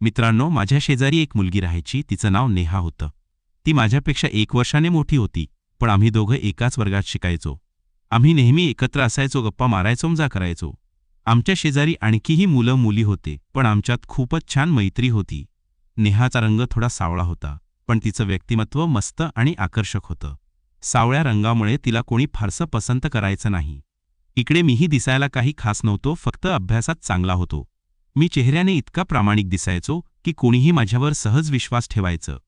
मित्रांनो, माझ्या शेजारी एक मुलगी राहायची. तिचं नाव नेहा होतं. ती माझ्यापेक्षा 1 वर्षाने मोठी होती, पण आम्ही दोघं एकाच वर्गात शिकायचो. आम्ही नेहमी एकत्र असायचो, गप्पा मारायचो, मजा करायचो. आमच्या शेजारी आणखीही मुलं-मुली होते, पण आमच्यात खूपच छान मैत्री होती. नेहाचा रंग थोडा सावळा होता, पण तिचं व्यक्तिमत्व मस्त आणि आकर्षक होतं. सावळ्या रंगामुळे तिला कोणी फारसं पसंत करायचं नाही. इकडे मीही दिसायला काही खास नव्हतो, फक्त अभ्यासात चांगला होतो. मी चेहऱ्याने इतका प्रामाणिक दिसायचो की कोणीही माझ्यावर सहज विश्वास ठेवायचं.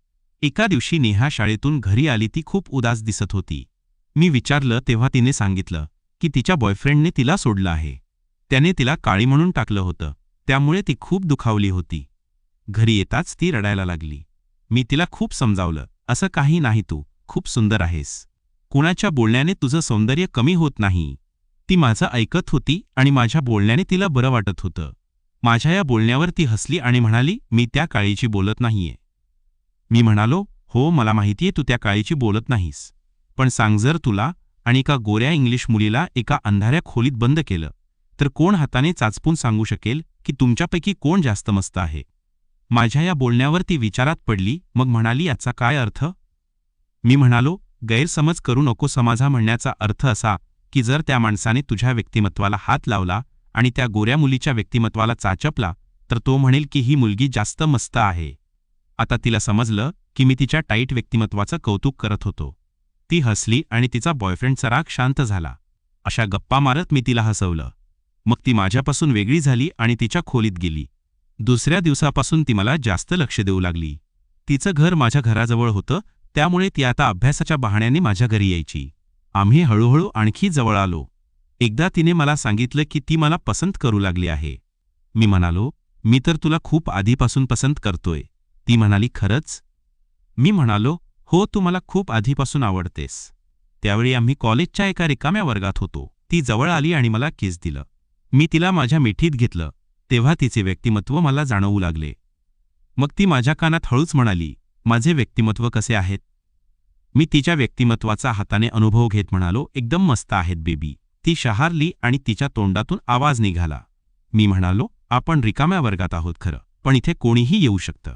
एका दिवशी नेहा शाळेतून घरी आली. ती खूप उदास दिसत होती. मी विचारलं तेव्हा तिने सांगितलं की तिच्या बॉयफ्रेंडने तिला सोडलं आहे. त्याने तिला काळी म्हणून टाकलं होतं, त्यामुळे ती खूप दुखावली होती. घरी येताच ती रडायला लागली. मी तिला खूप समजावलं, असं काही नाही, तू खूप सुंदर आहेस. कुणाच्या बोलण्याने तुझं सौंदर्य कमी होत नाही. ती माझं ऐकत होती आणि माझ्या बोलण्याने तिला बरं वाटत होतं. माझ्या या बोलण्यावर ती हसली आणि म्हणाली, मी त्या काळीची बोलत नाहीये. मी म्हणालो, हो मला माहितीये तू त्या काळीची बोलत नाहीस, पण सांग, जर तुला आणि एका गोऱ्या इंग्लिश मुलीला एका अंधाऱ्या खोलीत बंद केलं तर कोण हाताने चाचपून सांगू शकेल की तुमच्यापैकी कोण जास्त मस्त आहे? माझ्या या बोलण्यावर ती विचारात पडली. मग म्हणाली, याचा काय अर्थ? मी म्हणालो, गैरसमज करू नको. माझा म्हणण्याचा अर्थ असा की जर त्या माणसाने तुझ्या व्यक्तिमत्वाला हात लावला आणि त्या गोऱ्या मुलीच्या व्यक्तिमत्वाला चाचपला तर तो म्हणेल की ही मुलगी जास्त मस्त आहे. आता तिला समजलं की मी तिच्या टाईट व्यक्तिमत्वाचं कौतुक करत होतो. ती हसली आणि तिचा बॉयफ्रेंडचा राग शांत झाला. अशा गप्पा मारत मी तिला हसवलं. मग ती माझ्यापासून वेगळी झाली आणि तिच्या खोलीत गेली. दुसऱ्या दिवसापासून ती मला जास्त लक्ष देऊ लागली. तिचं घर माझ्या घराजवळ होतं, त्यामुळे ती आता अभ्यासाच्या बहाण्याने माझ्या घरी यायची. आम्ही हळूहळू आणखी जवळ आलो. एकदा तिने मला सांगितलं की ती मला पसंत करू लागली आहे. मी म्हणालो, मी तर तुला खूप आधीपासून पसंत करतोय. ती म्हणाली, खरंच? मी म्हणालो, हो, तू मला खूप आधीपासून आवडतेस. त्यावेळी आम्ही कॉलेजच्या एका रिकाम्या वर्गात होतो. ती जवळ आली आणि मला किस दिलं. मी तिला माझ्या मिठीत घेतलं. तेव्हा तिचे व्यक्तिमत्व मला जाणवू लागले. मग ती माझ्या कानात हळूच म्हणाली, माझे व्यक्तिमत्व कसे आहेत? मी तिच्या व्यक्तिमत्वाचा हाताने अनुभव घेत म्हणालो, एकदम मस्त आहेत बेबी. ती शहारली आणि तिच्या तोंडातून आवाज निघाला. मी म्हणालो, आपण रिकाम्या वर्गात आहोत खरं, पण इथे कोणीही येऊ शकतं.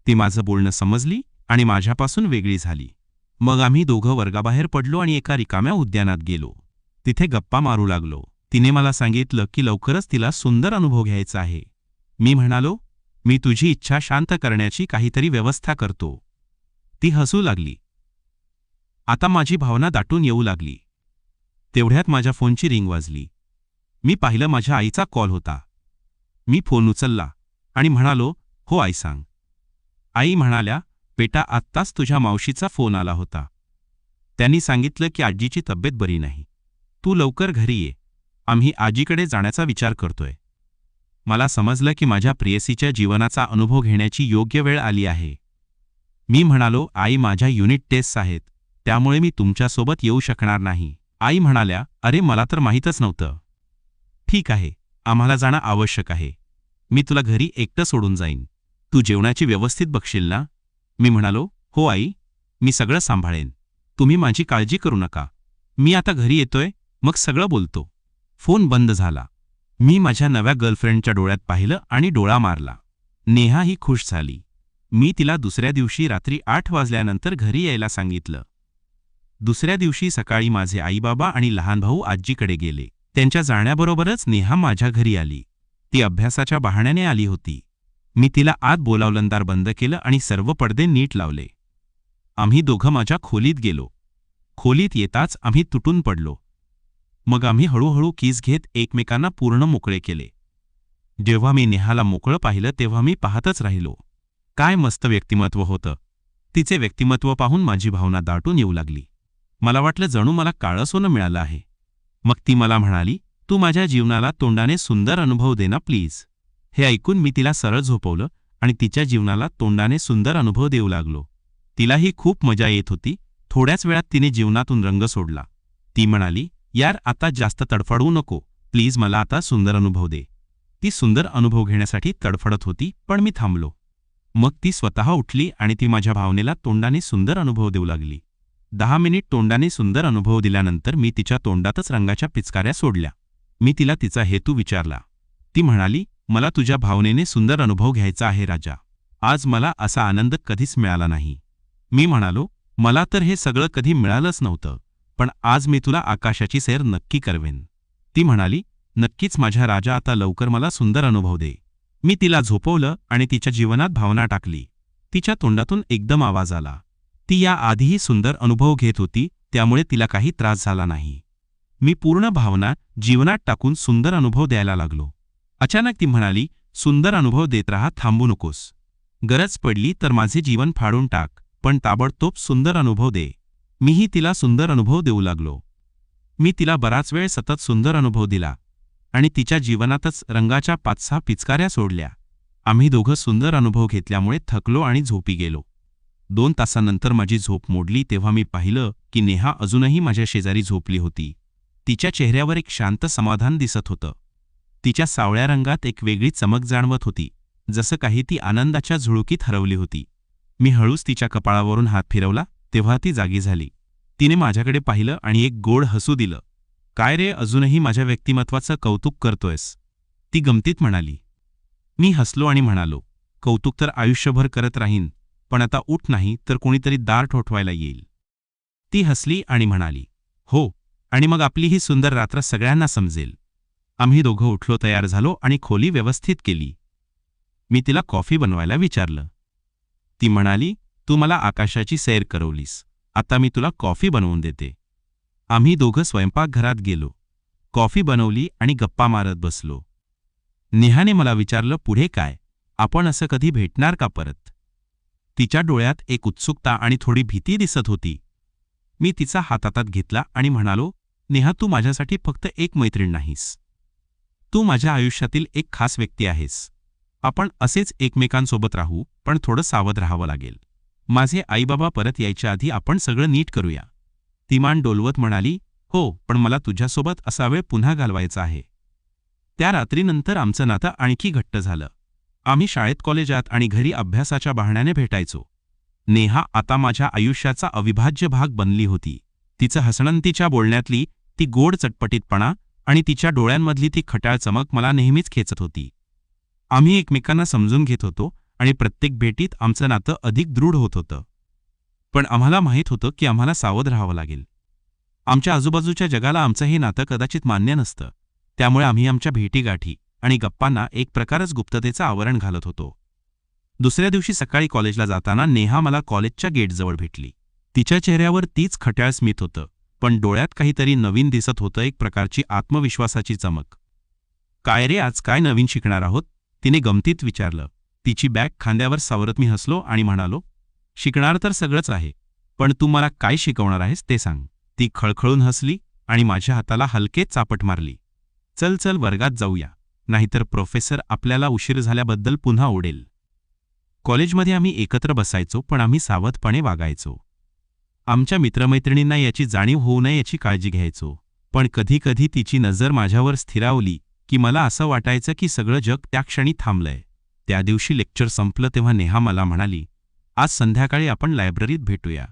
ती माझं बोलणं समजली आणि माझ्यापासून वेगळी झाली. मग आम्ही दोघं वर्गाबाहेर पडलो आणि एका रिकाम्या उद्यानात गेलो. तिथे गप्पा मारू लागलो. तिने मला सांगितलं की लवकरच तिला सुंदर अनुभव घ्यायचा आहे. मी म्हणालो, मी तुझी इच्छा शांत करण्याची काहीतरी व्यवस्था करतो. ती हसू लागली. आता माझी भावना दाटून येऊ लागली. तेवढ्यात माझ्या फोनची रिंग वाजली. मी पाहिलं, माझ्या आईचा कॉल होता. मी फोन उचलला आणि म्हणालो, हो आई, सांग. आई म्हणाल्या, बेटा, आत्ताच तुझ्या मावशीचा फोन आला होता. त्यांनी सांगितलं की आजीची तब्येत बरी नाही. तू लवकर घरी ये. आम्ही आजीकडे जाण्याचा विचार करतोय. मला समजलं की माझ्या प्रेयसीच्या जीवनाचा अनुभव घेण्याची योग्य वेळ आली आहे. मी म्हणालो, आई, माझ्या युनिट टेस्ट्स आहेत, त्यामुळे मी तुमच्यासोबत येऊ शकणार नाही. आई म्हणाल्या, अरे, मला तर माहीतच नव्हतं. ठीक आहे, आम्हाला जाणं आवश्यक आहे. मी तुला घरी एकटं सोडून जाईन. तू जेवणाची व्यवस्थित बघशील ना? मी म्हणालो, हो आई, मी सगळं सांभाळेन. तुम्ही माझी काळजी करू नका. मी आता घरी येतोय, मग सगळं बोलतो. फोन बंद झाला. मी माझ्या नव्या गर्लफ्रेंडच्या डोळ्यात पाहिलं आणि डोळा मारला. नेहा ही खुश झाली. मी तिला दुसऱ्या दिवशी रात्री 8 वाजल्यानंतर घरी यायला सांगितलं. दुसऱ्या दिवशी सकाळी माझे आईबाबा आणि लहान भाऊ आजीकडे गेले. त्यांच्या जाण्याबरोबरच नेहा माझ्या घरी आली. ती अभ्यासाच्या बहाण्याने आली होती. मी तिला आत बोलावलं, दार बंद केलं आणि सर्व पडदे नीट लावले. आम्ही दोघं माझ्या खोलीत गेलो. खोलीत येताच आम्ही तुटून पडलो. मग आम्ही हळूहळू किस घेत एकमेकांना पूर्ण मोकळे केले. जेव्हा मी नेहाला मोकळं पाहिलं तेव्हा मी पाहतच राहिलो. काय मस्त व्यक्तिमत्व होतं. तिचे व्यक्तिमत्व पाहून माझी भावना दाटून येऊ लागली. मला वाटलं जणू मला काळं सोनं मिळालं आहे. मग ती मला म्हणाली, तू माझ्या जीवनाला तोंडाने सुंदर अनुभव दे ना प्लीज. हे ऐकून मी तिला सरळ झोपवलं आणि तिच्या जीवनाला तोंडाने सुंदर अनुभव देऊ लागलो. तिलाही खूप मजा येत होती. थोड्याच वेळात तिने जीवनातून रंग सोडला. ती म्हणाली, यार, आता जास्त तडफडू नको प्लीज, मला आता सुंदर अनुभव दे. ती सुंदर अनुभव घेण्यासाठी तडफडत होती, पण मी थांबलो. मग ती स्वतः उठली आणि ती माझ्या भावनेला तोंडाने सुंदर अनुभव देऊ लागली. 10 मिनिट तोंडाने सुंदर अनुभव दिल्यानंतर मी तिच्या तोंडातच रंगाच्या पिचकाऱ्या सोडल्या. मी तिला तिचा हेतू विचारला. ती म्हणाली, मला तुझ्या भावनेने सुंदर अनुभव घ्यायचा आहे राजा. आज मला असा आनंद कधीच मिळाला नाही. मी म्हणालो, मला तर हे सगळं कधी मिळालंच नव्हतं, पण आज मी तुला आकाशाची सैर नक्की करवेन. ती म्हणाली, नक्कीच माझ्या राजा, आता लवकर मला सुंदर अनुभव दे. मी तिला झोपवलं आणि तिच्या जीवनात भावना टाकली. तिच्या तोंडातून एकदम आवाज आला. ती या आधीही सुंदर अनुभव घेत होती, त्यामुळे तिला काही त्रास झाला नाही. मी पूर्ण भावना जीवनात टाकून सुंदर अनुभव द्यायला लागलो. अचानक ती म्हणाली, सुंदर अनुभव देत राहा, थांबू नकोस. गरज पडली तर माझे जीवन फाडून टाक, पण ताबडतोब सुंदर अनुभव दे. मीही तिला सुंदर अनुभव देऊ लागलो. मी तिला बराच वेळ सतत सुंदर अनुभव दिला आणि तिच्या जीवनातच रंगाच्या 5-6 पिचकाऱ्या सोडल्या. आम्ही दोघं सुंदर अनुभव घेतल्यामुळे थकलो आणि झोपी गेलो. 2 तासांनंतर माझी झोप मोडली तेव्हा मी पाहिलं की नेहा अजूनही माझ्या शेजारी झोपली होती. तिच्या चेहऱ्यावर एक शांत समाधान दिसत होतं. तिच्या सावळ्या रंगात एक वेगळी चमक जाणवत होती, जसं काही ती आनंदाच्या झुळुकीत हरवली होती. मी हळूच तिच्या कपाळावरून हात फिरवला तेव्हा ती जागी झाली. तिने माझ्याकडे पाहिलं आणि एक गोड हसू दिलं. काय रे, अजूनही माझ्या व्यक्तिमत्वाचं कौतुक करतोयस? ती गमतीत म्हणाली. मी हसलो आणि म्हणालो, कौतुक तर आयुष्यभर करत राहीन, पण आता उठ नाही तर कोणीतरी दार ठोठवायला येईल. ती हसली आणि म्हणाली, हो, आणि मग आपली ही सुंदर रात्र सगळ्यांना समजेल. आम्ही दोघं उठलो, तयार झालो आणि खोली व्यवस्थित केली. मी तिला कॉफी बनवायला विचारलं. ती म्हणाली, तू मला आकाशाची सैर करवलीस, आता मी तुला कॉफी बनवून देते. आम्ही दोघं स्वयंपाकघरात गेलो. कॉफी बनवली आणि गप्पा मारत बसलो. नेहाने मला विचारलं, पुढे काय? आपण असं कधी भेटणार का परत? तिच्या डोळ्यात एक उत्सुकता आणि थोडी भीती दिसत होती. मी तिचा हात हातात घेतला आणि म्हणालो, नेहा, तू माझ्यासाठी फक्त एक मैत्रीण नाहीस. तू माझ्या आयुष्यातील एक खास व्यक्ती आहेस. आपण असेच एकमेकांसोबत राहू, पण थोडं सावध राहावं लागेल. माझे आईबाबा परत यायच्या आधी आपण सगळं नीट करूया. ती मान डोलवत म्हणाली, हो, पण मला तुझ्यासोबत असा वेळ पुन्हा घालवायचा आहे. त्या रात्रीनंतर आमचं नातं आणखी घट्ट झालं. आम्ही शाळेत, कॉलेजात आणि घरी अभ्यासाच्या बहाण्याने भेटायचो. नेहा आता माझ्या आयुष्याचा अविभाज्य भाग बनली होती. तिचं हसणं, तिच्या बोलण्यातली ती गोड चटपटीतपणा आणि तिच्या डोळ्यांमधली ती खट्याळ चमक मला नेहमीच खेचत होती. आम्ही एकमेकांना समजून घेत होतो आणि प्रत्येक भेटीत आमचं नातं अधिक दृढ होत होतं. पण आम्हाला माहीत होतं की आम्हाला सावध राहावं लागेल. आमच्या आजूबाजूच्या जगाला आमचं हे नातं कदाचित मान्य नसतं, त्यामुळे आम्ही आमच्या भेटीगाठी आणि गप्पांना एक प्रकारच गुप्ततेचं आवरण घालत होतो. दुसऱ्या दिवशी सकाळी कॉलेजला जाताना नेहा मला कॉलेजच्या गेटजवळ भेटली. तिच्या चेहऱ्यावर तीच खट्याळ स्मित होतं, पण डोळ्यात काहीतरी नवीन दिसत होतं, एक प्रकारची आत्मविश्वासाची चमक. काय रे, आज काय नवीन शिकणार आहोत? तिने गमतीत विचारलं. तिची बॅग खांद्यावर सावरत मी हसलो आणि म्हणालो, शिकणार तर सगळंच आहे, पण तू मला काय शिकवणार आहेस ते सांग. ती खळखळून हसली आणि माझ्या हाताला हलकेच चापट मारली. चल चल, वर्गात जाऊया, नाहीतर प्रोफेसर आपल्याला उशीर झाल्याबद्दल पुन्हा ओरडेल. कॉलेजमध्ये आम्ही एकत्र बसायचो, पण आम्ही सावधपणे वागायचो. आमच्या मित्रमैत्रिणींना याची जाणीव होऊ नये याची काळजी घ्यायचो. पण कधी कधी तिची नजर माझ्यावर स्थिरावली की मला असं वाटायचं की सगळं जग त्या क्षणी थांबलंय. त्या दिवशी लेक्चर संपलं तेव्हा नेहा मला म्हणाली, आज संध्याकाळी आपण लायब्ररीत भेटूया.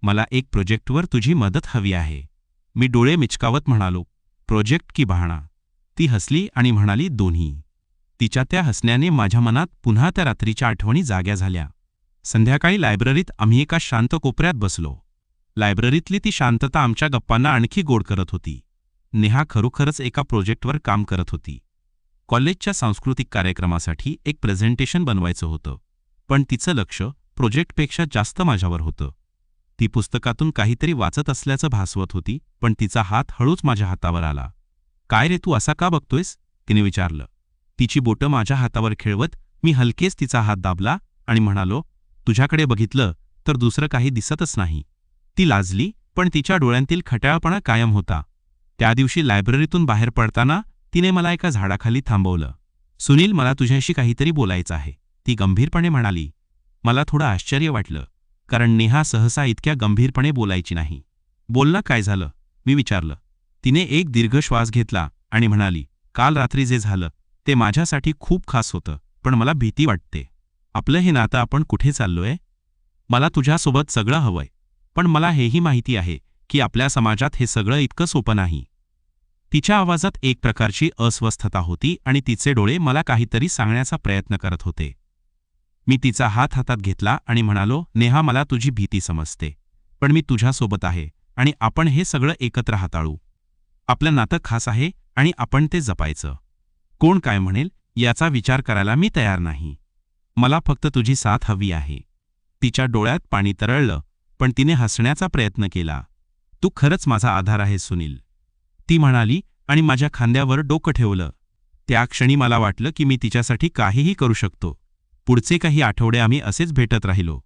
मला एक प्रोजेक्टवर तुझी मदत हवी आहे. मी डोळे मिचकावत म्हणालो, प्रोजेक्ट की बहाणा? ती हसली आणि म्हणाली, दोन्ही. तिच्या त्या हसण्याने माझ्या मनात पुन्हा त्या रात्रीच्या आठवणी जाग्या झाल्या. संध्याकाळी लायब्ररीत आम्ही एका शांत कोपऱ्यात बसलो. लायब्ररीतली ती शांतता आमच्या गप्पांना आणखी गोड करत होती. नेहा खरोखरच एका प्रोजेक्टवर काम करत होती. कॉलेजच्या सांस्कृतिक कार्यक्रमासाठी एक प्रेझेंटेशन बनवायचं होतं, पण तिचं लक्ष प्रोजेक्टपेक्षा जास्त माझ्यावर होतं. ती पुस्तकातून काहीतरी वाचत असल्याचं भासवत होती, पण तिचा हात हळूच माझ्या हातावर आला. काय रे, तू असा का बघतोयस? तिने विचारलं. तिची बोटं माझ्या हातावर खेळवत मी हलकेच तिचा हात दाबला आणि म्हणालो, तुझ्याकडे बघितलं तर दुसरं काही दिसतच नाही. ती लाजली, पण तिच्या डोळ्यांतील खट्याळपणा कायम होता. त्या दिवशी लायब्ररीतून बाहेर पडताना तिने मला एका झाडाखाली थांबवलं. सुनील, मला तुझ्याशी काहीतरी बोलायचं आहे, ती गंभीरपणे म्हणाली. मला थोडं आश्चर्य वाटलं, कारण नेहा सहसा इतक्या गंभीरपणे बोलायची नाही. बोल ना, काय झालं? मी विचारलं. तिने एक दीर्घ श्वास घेतला आणि म्हणाली, काल रात्री जे झालं ते माझ्यासाठी खूप खास होतं, पण मला भीती वाटते. आपलं हे नातं, आपण कुठे चाललोय? मला तुझ्यासोबत सगळं हवंय, पण मला हेही माहिती आहे की आपल्या समाजात हे सगळं इतकं सोपं नाही. तिच्या आवाजात एक प्रकारची अस्वस्थता होती आणि तिचे डोळे मला काहीतरी सांगण्याचा प्रयत्न करत होते. मी तिचा हात हातात घेतला आणि म्हणालो, नेहा, मला तुझी भीती समजते, पण मी तुझ्यासोबत आहे आणि आपण हे सगळं एकत्र हाताळू. आपलं नातं खास आहे आणि आपण ते जपायचं. कोण काय म्हणेल याचा विचार करायला मी तयार नाही. मला फक्त तुझी साथ हवी आहे. तिच्या डोळ्यात पाणी तरळलं, पण तिने हसण्याचा प्रयत्न केला. तू खरंच माझा आधार आहेस सुनील, ती म्हणाली आणि माझ्या खांद्यावर डोकं ठेवलं. त्या क्षणी मला वाटलं की मी तिच्यासाठी काहीही करू शकतो. पुढचे काही आठवडे आम्ही असेच भेटत राहिलो.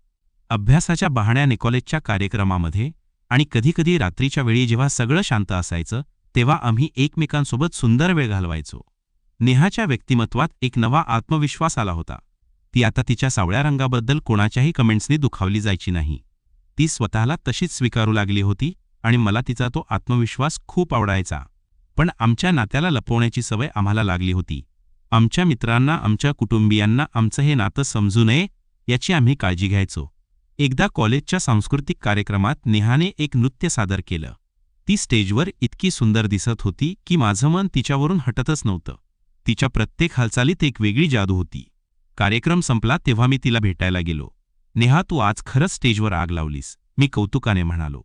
अभ्यासाच्या बहाण्याने कॉलेजच्या कार्यक्रमामध्ये आणि कधीकधी रात्रीच्या वेळी जेव्हा सगळं शांत असायचं तेव्हा आम्ही एकमेकांसोबत सुंदर वेळ घालवायचो. नेहाच्या व्यक्तिमत्वात एक नवा आत्मविश्वास आला होता. ती आता तिच्या सावळ्या रंगाबद्दल कोणाच्याही कमेंट्सनी दुखावली जायची नाही. ती स्वतःला तशीच स्वीकारू लागली होती आणि मला तिचा तो आत्मविश्वास खूप आवडायचा. पण आमच्या नात्याला लपवण्याची सवय आम्हाला लागली होती. आमच्या मित्रांना, आमच्या कुटुंबियांना आमचं हे नातं समजू नये याची आम्ही काळजी घ्यायचो. एकदा कॉलेजच्या सांस्कृतिक कार्यक्रमात नेहाने एक नृत्य सादर केलं. ती स्टेजवर इतकी सुंदर दिसत होती की माझं मन तिच्यावरून हटतच नव्हतं. तिच्या प्रत्येक हालचालीत एक वेगळी जादू होती. कार्यक्रम संपला तेव्हा मी तिला भेटायला गेलो. नेहा, तू आज खरंच स्टेजवर आग लावलीस, मी कौतुकाने म्हणालो.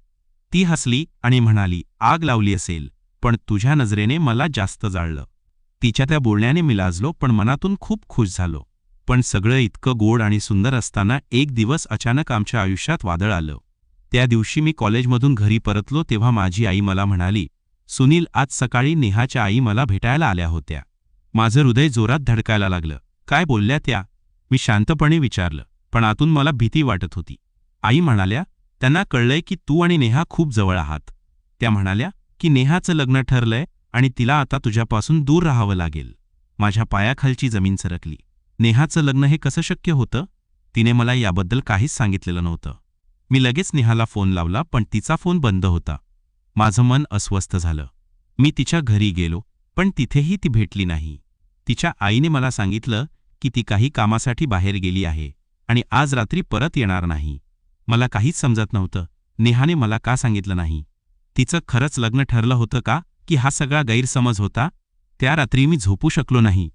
ती हसली आणि म्हणाली, आग लावली असेल, पण तुझ्या नजरेने मला जास्त जाळलं. तिच्या त्या बोलण्याने मी लाजलो, पण मनातून खूप खुश झालो. पण सगळं इतकं गोड आणि सुंदर असताना एक दिवस अचानक आमच्या आयुष्यात वादळ आलं. त्या दिवशी मी कॉलेजमधून घरी परतलो तेव्हा माझी आई मला म्हणाली, सुनील, आज सकाळी नेहाच्या आई मला भेटायला आल्या होत्या. माझं हृदय जोरात धडकायला लागलं. काय बोलल्या त्या? मी शांतपणे विचारलं, पण आतून मला भीती वाटत होती. आई म्हणाल्या, त्यांना कळलंय की तू आणि नेहा खूप जवळ आहात. त्या म्हणाल्या की नेहाचं लग्न ठरलंय आणि तिला आता तुझ्यापासून दूर राहावं लागेल. माझ्या पायाखालची जमीन सरकली. नेहाचं लग्न हे कसं शक्य होतं? तिने मला याबद्दल काहीच सांगितलेलं नव्हतं. मी लगेच नेहाला फोन लावला, पण तिचा फोन बंद होता. माझं मन अस्वस्थ झालं. मी तिच्या घरी गेलो, पण तिथेही ती भेटली नाही. तिच्या आईने मला सांगितलं की ती काही कामासाठी बाहेर गेली आहे आणि आज रात्री परत येणार नाही. मला काहीच समजत नव्हतं. नेहाने मला का सांगितलं नाही? तिचं खरंच लग्न ठरलं होतं का, की हा सगळा गैरसमज होता? त्या रात्री मी झोपू शकलो नाही.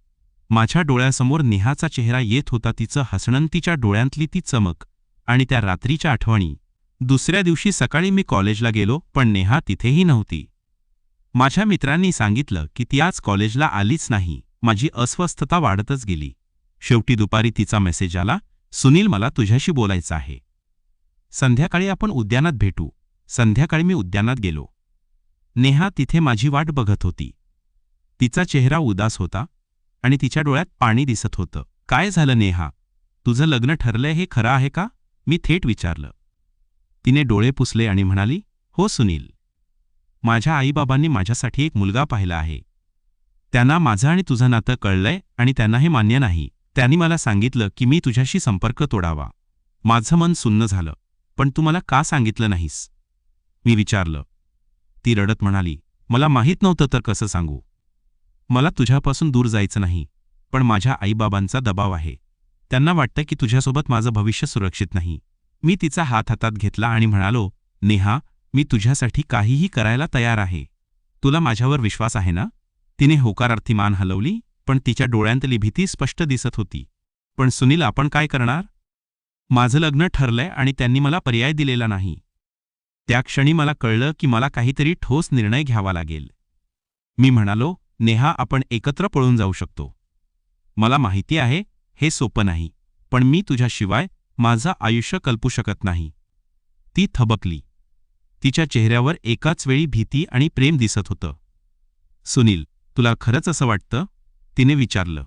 माझ्या डोळ्यासमोर नेहाचा चेहरा येत होता, तिचं हसणं, तिच्या डोळ्यांतली ती चमक आणि त्या रात्रीच्या आठवणी. दुसऱ्या दिवशी सकाळी मी कॉलेजला गेलो, पण नेहा तिथेही नव्हती. माझ्या मित्रांनी सांगितलं की ती आज कॉलेजला आलीच नाही. माझी अस्वस्थता वाढतच गेली. शेवटी दुपारी तिचा मेसेज आला, सुनील, मला तुझ्याशी बोलायचं आहे. संध्याकाळी आपण उद्यानात भेटू. संध्याकाळी मी उद्यानात गेलो. नेहा तिथे माझी वाट बघत होती. तिचा चेहरा उदास होता आणि तिच्या डोळ्यात पाणी दिसत होतं. काय झालं नेहा? तुझं लग्न ठरलंय हे खरं आहे का? मी थेट विचारलं. तिने डोळे पुसले आणि म्हणाली, हो सुनील, माझ्या आईबाबांनी माझ्यासाठी एक मुलगा पाहिला आहे. त्यांना माझं आणि तुझं नातं कळलंय आणि त्यांना हे मान्य नाही. त्यांनी मला सांगितलं की मी तुझ्याशी संपर्क तोडावा. माझं मन सुन्न झालं. पण तू मला का सांगितलं नाहीस? मी विचारलं. ती रडत म्हणाली, मला माहीत नव्हतं तर कसं सांगू. मला तुझ्यापासून दूर जायचं नाही, पण माझ्या आईबाबांचा दबाव आहे. त्यांना वाटतं की तुझ्यासोबत माझं भविष्य सुरक्षित नाही. मी तिचा हात हातात घेतला आणि म्हणालो, नेहा, मी तुझ्यासाठी काहीही करायला तयार आहे. तुला माझ्यावर विश्वास आहे ना? तिने होकारार्थी मान हलवली, पण तिच्या डोळ्यांतली भीती स्पष्ट दिसत होती. पण सुनील, आपण काय करणार? माझं लग्न ठरलंय आणि त्यांनी मला पर्याय दिलेला नाही. त्या क्षणी मला कळलं की मला काहीतरी ठोस निर्णय घ्यावा लागेल. मी म्हणालो, नेहा, आपण एकत्र पळून जाऊ शकतो. मला माहिती आहे हे सोपं नाही, पण मी तुझ्याशिवाय माझं आयुष्य कल्पू शकत नाही. ती थबकली. तिच्या चेहऱ्यावर एकाच वेळी भीती आणि प्रेम दिसत होतं. सुनील, तुला खरंच असं वाटतं? तिने विचारलं.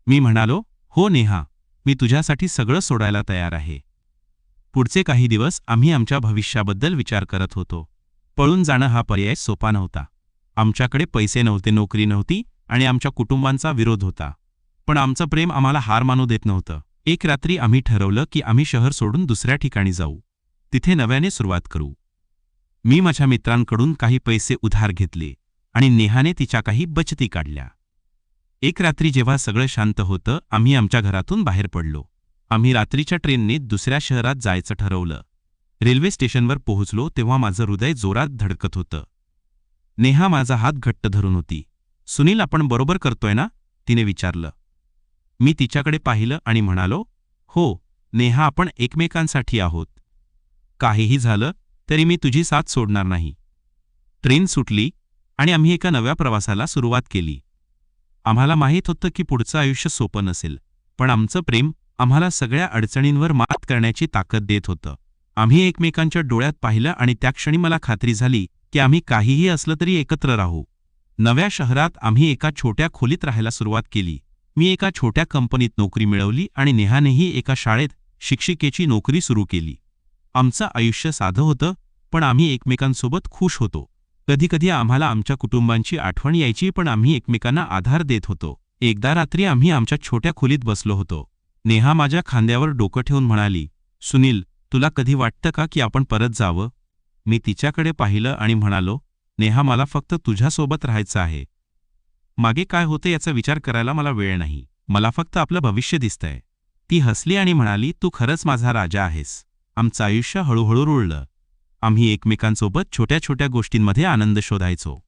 मी म्हणालो, हो नेहा, मी तुझ्यासाठी सगळं सोडायला तयार आहे. पुढचे काही दिवस आम्ही आमच्या भविष्याबद्दल विचार करत होतो. पळून जाणं हा पर्याय सोपा नव्हता. आमच्याकडे पैसे नव्हते, नोकरी नव्हती आणि आमच्या कुटुंबांचा विरोध होता. पण आमचं प्रेम आम्हाला हार मानू देत नव्हतं. एक रात्री आम्ही ठरवलं की आम्ही शहर सोडून दुसऱ्या ठिकाणी जाऊ. तिथे नव्याने सुरुवात करू. मी माझ्या मित्रांकडून काही पैसे उधार घेतले आणि नेहाने तिच्या काही बचती काढल्या. एक रात्री जेव्हा सगळं शांत होतं, आम्ही आमच्या घरातून बाहेर पडलो. आम्ही रात्रीच्या ट्रेनने दुसऱ्या शहरात जायचं ठरवलं. रेल्वे स्टेशनवर पोहोचलो तेव्हा माझं हृदय जोरात धडकत होतं. नेहा माझा हात घट्ट धरून होती. सुनील, आपण बरोबर करतोय ना? तिने विचारलं. मी तिच्याकडे पाहिलं आणि म्हणालो, हो नेहा, आपण एकमेकांसाठी आहोत. काहीही झालं तरी मी तुझी साथ सोडणार नाही. ट्रेन सुटली आणि आम्ही एका नव्या प्रवासाला सुरुवात केली. आम्हाला माहीत होतं की पुढचं आयुष्य सोपं नसेल, पण आमचं प्रेम आम्हाला सगळ्या अडचणींवर मात करण्याची ताकद देत होतं. आम्ही एकमेकांच्या डोळ्यात पाहिलं आणि त्या क्षणी मला खात्री झाली की आम्ही काहीही असलं तरी एकत्र राहू. नव्या शहरात आम्ही एका छोट्या खोलीत राहायला सुरुवात केली. मी एका छोट्या कंपनीत नोकरी मिळवली आणि नेहानेही एका शाळेत शिक्षिकेची नोकरी सुरू केली. आमचं आयुष्य साधं होतं, पण आम्ही एकमेकांसोबत खुश होतो. कधीकधी आम्हाला आमच्या कुटुंबांची आठवण यायची, पण आम्ही एकमेकांना आधार देत होतो. एकदा रात्री आम्ही आमच्या छोट्या खोलीत बसलो होतो. नेहा माझ्या खांद्यावर डोकं ठेवून म्हणाली, सुनील, तुला कधी वाटतं का की आपण परत जावं? मी तिच्याकडे पाहिलं आणि म्हणालो, नेहा, मला फक्त तुझ्यासोबत राहायचं आहे. मागे काय होतं याचा विचार करायला मला वेळ नाही. मला फक्त आपलं भविष्य दिसतंय. ती हसली आणि म्हणाली, तू खरंच माझा राजा आहेस. आमचं आयुष्य हळूहळू रुळलं. आम्ही एकमेकांसोबत छोट्या छोट्या गोष्टींमध्ये आनंद शोधायचो.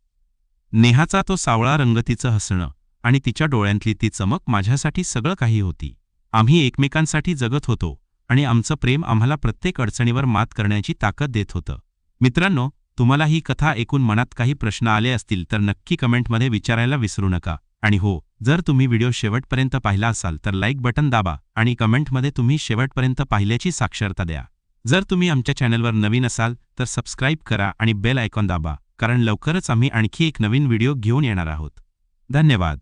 नेहाचा तो सावळा रंग, तिचं हसणं आणि तिच्या डोळ्यांतली ती चमक माझ्यासाठी सगळं काही होती. आम्ही एकमेकांसाठी जगत होतो आणि आमचं प्रेम आम्हाला प्रत्येक अडचणीवर मात करण्याची ताकद देत होतं. मित्रांनो, तुम्हाला ही कथा ऐकून मनात काही प्रश्न आले असतील तर नक्की कमेंटमध्ये विचारायला विसरू नका. आणि हो, जर तुम्ही व्हिडिओ शेवटपर्यंत पाहिला असाल तर लाईक बटन दाबा आणि कमेंटमध्ये तुम्ही शेवटपर्यंत पाहिल्याची साक्षरता द्या. जर तुम्ही आमच्या चॅनलवर नवीन असाल तर सबस्क्राईब करा आणि बेल आयकॉन दाबा, कारण लवकरच आम्ही आणखी एक नवीन व्हिडिओ घेऊन येणार आहोत. धन्यवाद.